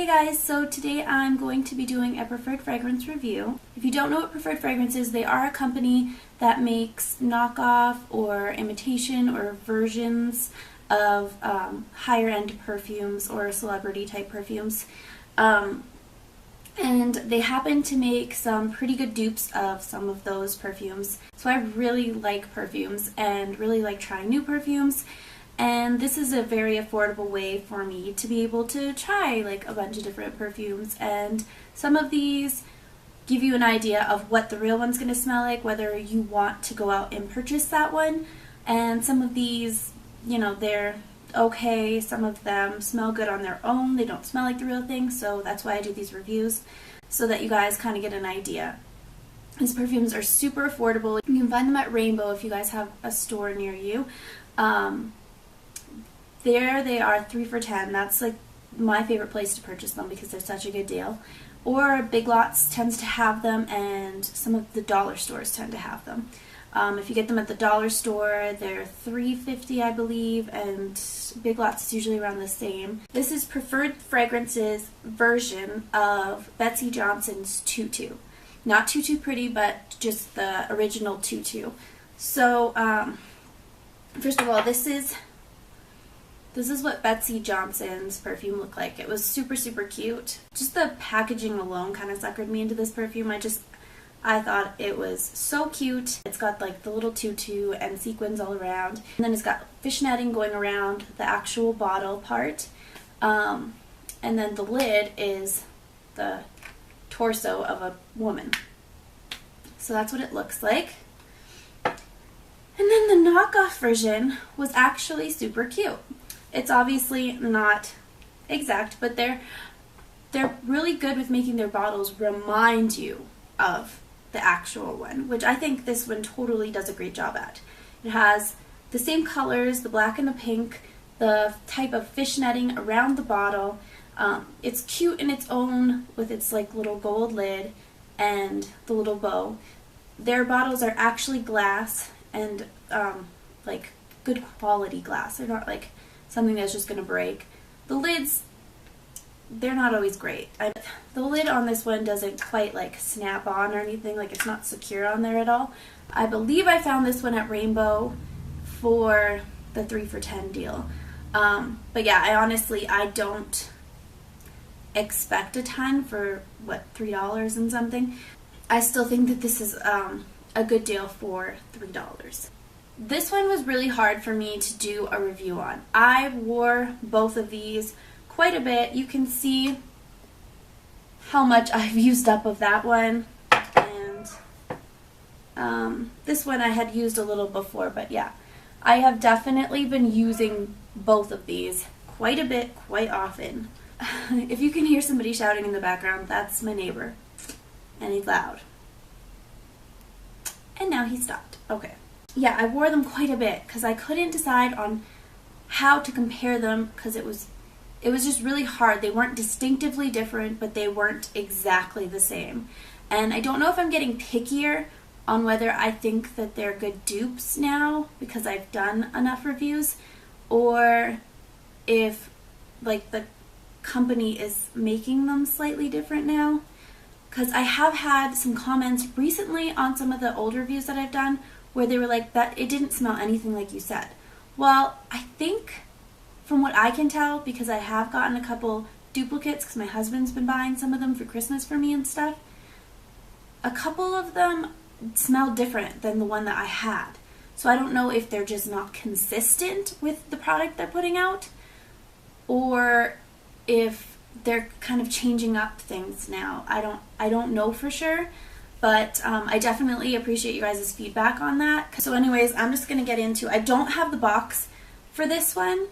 Hey guys, so today I'm going to be doing a preferred fragrance review. If you don't know what preferred fragrance is, they are a company that makes knockoff or imitation or versions of higher end perfumes or celebrity type perfumes. And they happen to make some pretty good dupes of some of those perfumes. So I really like perfumes and really like trying new perfumes. And this is a very affordable way for me to be able to try like a bunch of different perfumes. And some of these give you an idea of what the real one's going to smell like, whether you want to go out and purchase that one. And some of these, you know, they're okay. Some of them smell good on their own. They don't smell like the real thing. So that's why I do these reviews, so that you guys kind of get an idea. These perfumes are super affordable. You can find them at Rainbow if you guys have a store near you. There they are 3 for $10. That's like my favorite place to purchase them because they're such a good deal. Or Big Lots tends to have them, and some of the dollar stores tend to have them. If you get them at the dollar store, they're $3.50 I believe, and Big Lots is usually around the same. This is Preferred Fragrance's version of Betsey Johnson's Tutu. Not Tutu Pretty, but just the original Tutu. So, first of all, this is what Betsey Johnson's perfume looked like. It was super, super cute. Just the packaging alone kind of suckered me into this perfume. I thought it was so cute. It's got like the little tutu and sequins all around. And then it's got fishnetting going around the actual bottle part. And then the lid is the torso of a woman. So that's what it looks like. And then the knockoff version was actually super cute. It's obviously not exact, but they're really good with making their bottles remind you of the actual one, which I think this one totally does a great job at. It has the same colors, the black and the pink, the type of fishnetting around the bottle. It's cute in its own with its like little gold lid and the little bow. Their bottles are actually glass and like good quality glass. They're not like something that's just going to break. The lids, they're not always great. The lid on this one doesn't quite like snap on or anything, like it's not secure on there at all. I believe I found this one at Rainbow for the 3 for $10 deal. But yeah, I don't expect a ton for, what, $3 and something. I still think that this is a good deal for $3. This one was really hard for me to do a review on. I wore both of these quite a bit. You can see how much I've used up of that one. And this one I had used a little before, but yeah. I have definitely been using both of these quite a bit, quite often. If you can hear somebody shouting in the background, that's my neighbor. And he's loud. And now he stopped. Okay. Yeah, I wore them quite a bit because I couldn't decide on how to compare them because it was just really hard. They weren't distinctively different, but they weren't exactly the same. And I don't know if I'm getting pickier on whether I think that they're good dupes now because I've done enough reviews, or if like the company is making them slightly different now. Because I have had some comments recently on some of the old reviews that I've done where they were like, that it didn't smell anything like you said. Well, I think from what I can tell, because I have gotten a couple duplicates because my husband's been buying some of them for Christmas for me and stuff, a couple of them smell different than the one that I had. So I don't know if they're just not consistent with the product they're putting out, or if they're kind of changing up things now. I don't know for sure. But I definitely appreciate you guys' feedback on that. So anyways, I'm just going to get into, I don't have the box for this one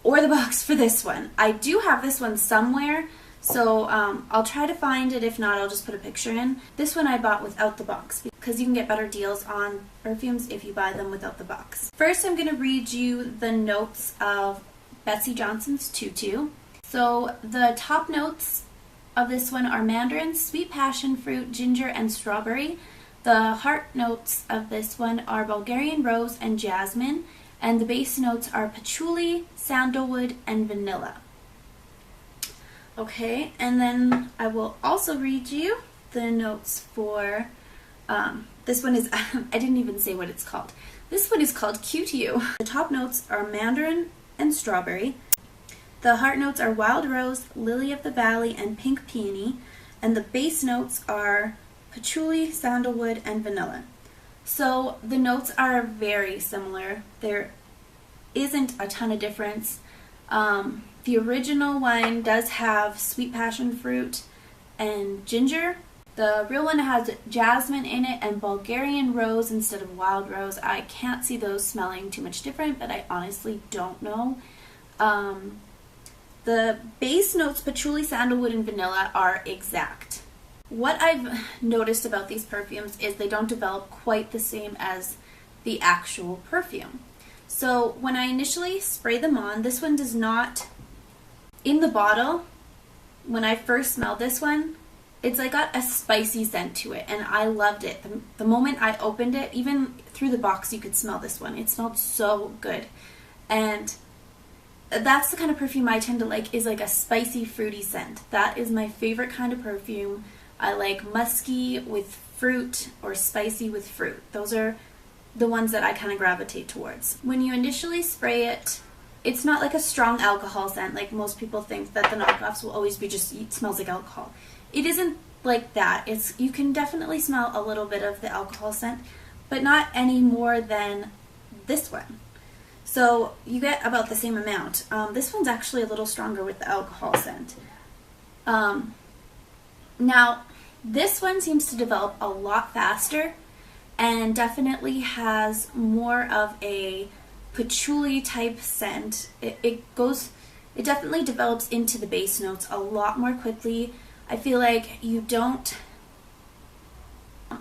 or the box for this one. I do have this one somewhere, so I'll try to find it. If not, I'll just put a picture in. This one I bought without the box because you can get better deals on perfumes if you buy them without the box. First, I'm going to read you the notes of Betsey Johnson's Tutu. So the top notes of this one are mandarin, sweet passion fruit, ginger, and strawberry. The heart notes of this one are Bulgarian rose and jasmine, and the base notes are patchouli, sandalwood, and vanilla. Okay, and then I will also read you the notes for, this one is, I didn't even say what it's called. This one is called Cute You. The top notes are mandarin and strawberry. The heart notes are wild rose, lily of the valley, and pink peony. And the base notes are patchouli, sandalwood, and vanilla. So the notes are very similar. There isn't a ton of difference. The original one does have sweet passion fruit and ginger. The real one has jasmine in it and Bulgarian rose instead of wild rose. I can't see those smelling too much different, but I honestly don't know. The base notes, patchouli, sandalwood, and vanilla, are exact. What I've noticed about these perfumes is they don't develop quite the same as the actual perfume. So when I initially spray them on, this one does not, in the bottle, when I first smelled this one, it's like got a spicy scent to it, and I loved it. The moment I opened it, even through the box, you could smell this one. It smelled so good. And that's the kind of perfume I tend to like, is like a spicy, fruity scent. That is my favorite kind of perfume. I like musky with fruit or spicy with fruit. Those are the ones that I kind of gravitate towards. When you initially spray it, it's not like a strong alcohol scent like most people think that the knockoffs will always be, just it smells like alcohol. It isn't like that. You can definitely smell a little bit of the alcohol scent, but not any more than this one. So you get about the same amount. This one's actually a little stronger with the alcohol scent. Now, this one seems to develop a lot faster and definitely has more of a patchouli type scent. It definitely develops into the base notes a lot more quickly. I feel like you don't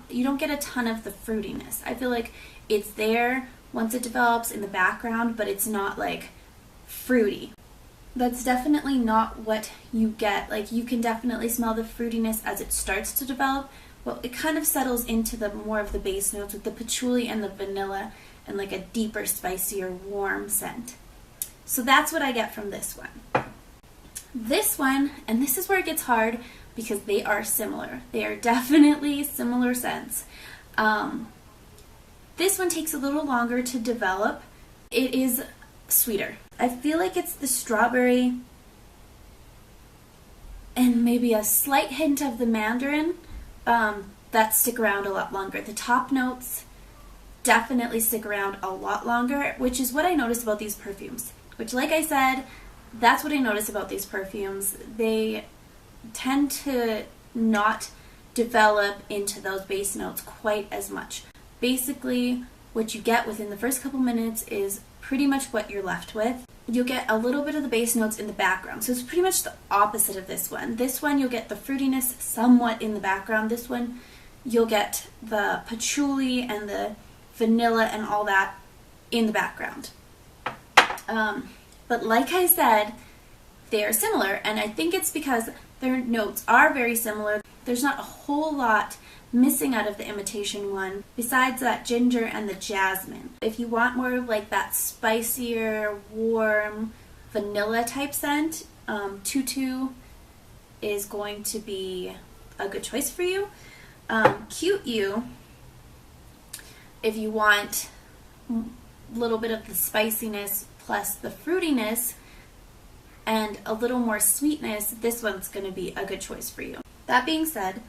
get a ton of the fruitiness. I feel like it's there once it develops in the background, but it's not like fruity. That's definitely not what you get. Like, you can definitely smell the fruitiness as it starts to develop, but it kind of settles into the more of the base notes with the patchouli and the vanilla and like a deeper, spicier, warm scent. So that's what I get from this one. This one, and this is where it gets hard because they are similar. They are definitely similar scents. This one takes a little longer to develop. It is sweeter. I feel like it's the strawberry and maybe a slight hint of the mandarin that stick around a lot longer. The top notes definitely stick around a lot longer, which is what I noticed about these perfumes. Which, like I said, that's what I notice about these perfumes. They tend to not develop into those base notes quite as much. Basically, what you get within the first couple minutes is pretty much what you're left with. You'll get a little bit of the base notes in the background. So it's pretty much the opposite of this one. This one, you'll get the fruitiness somewhat in the background. This one, you'll get the patchouli and the vanilla and all that in the background. But like I said, they are similar, and I think it's because their notes are very similar. There's not a whole lot missing out of the imitation one besides that ginger and the jasmine. If you want more of like that spicier, warm, vanilla type scent, Tutu is going to be a good choice for you. Cute You, if you want a little bit of the spiciness plus the fruitiness and a little more sweetness, this one's going to be a good choice for you. That being said,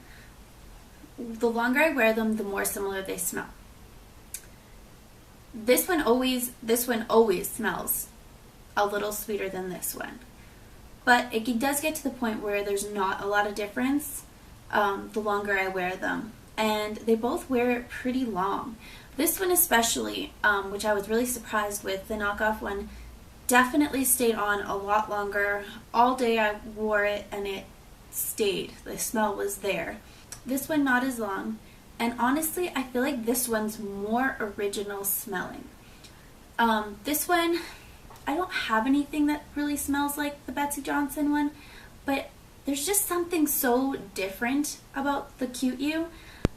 the longer I wear them, the more similar they smell. This one always smells a little sweeter than this one. But it does get to the point where there's not a lot of difference the longer I wear them. And they both wear it pretty long. This one especially, which I was really surprised with, the knockoff one, definitely stayed on a lot longer. All day I wore it and it stayed. The smell was there. This one not as long, and honestly I feel like this one's more original smelling. This one, I don't have anything that really smells like the Betsey Johnson one, but there's just something so different about the Cute You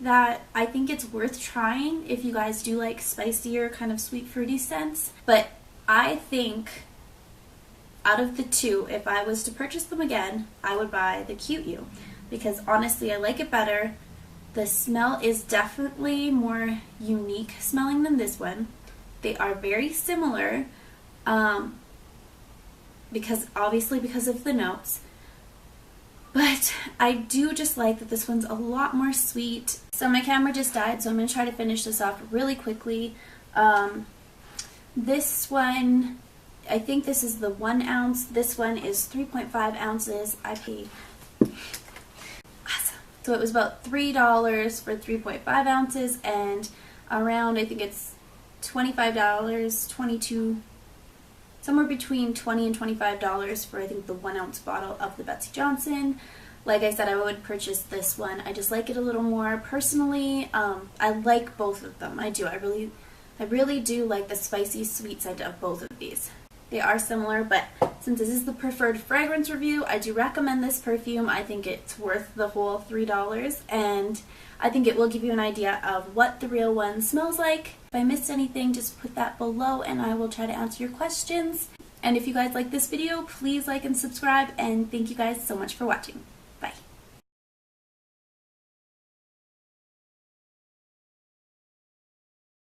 that I think it's worth trying if you guys do like spicier kind of sweet fruity scents. But I think out of the two, if I was to purchase them again, I would buy the Cute You, because honestly I like it better. The smell is definitely more unique smelling than this one. They are very similar, because of the notes. But I do just like that this one's a lot more sweet. So my camera just died, so I'm going to try to finish this off really quickly. This one, I think this is the 1 ounce. This one is 3.5 ounces. I paid... Awesome. So it was about $3 for 3.5 ounces, and around, I think it's $25, 22, somewhere between $20 and $25 for, I think, the 1 ounce bottle of the Betsey Johnson. Like I said, I would purchase this one. I just like it a little more. Personally, I like both of them. I do. I really do like the spicy sweet scent of both of these. They are similar, but since this is the preferred fragrance review, I do recommend this perfume. I think it's worth the whole $3, and I think it will give you an idea of what the real one smells like. If I missed anything, just put that below and I will try to answer your questions. And if you guys like this video, please like and subscribe, and thank you guys so much for watching.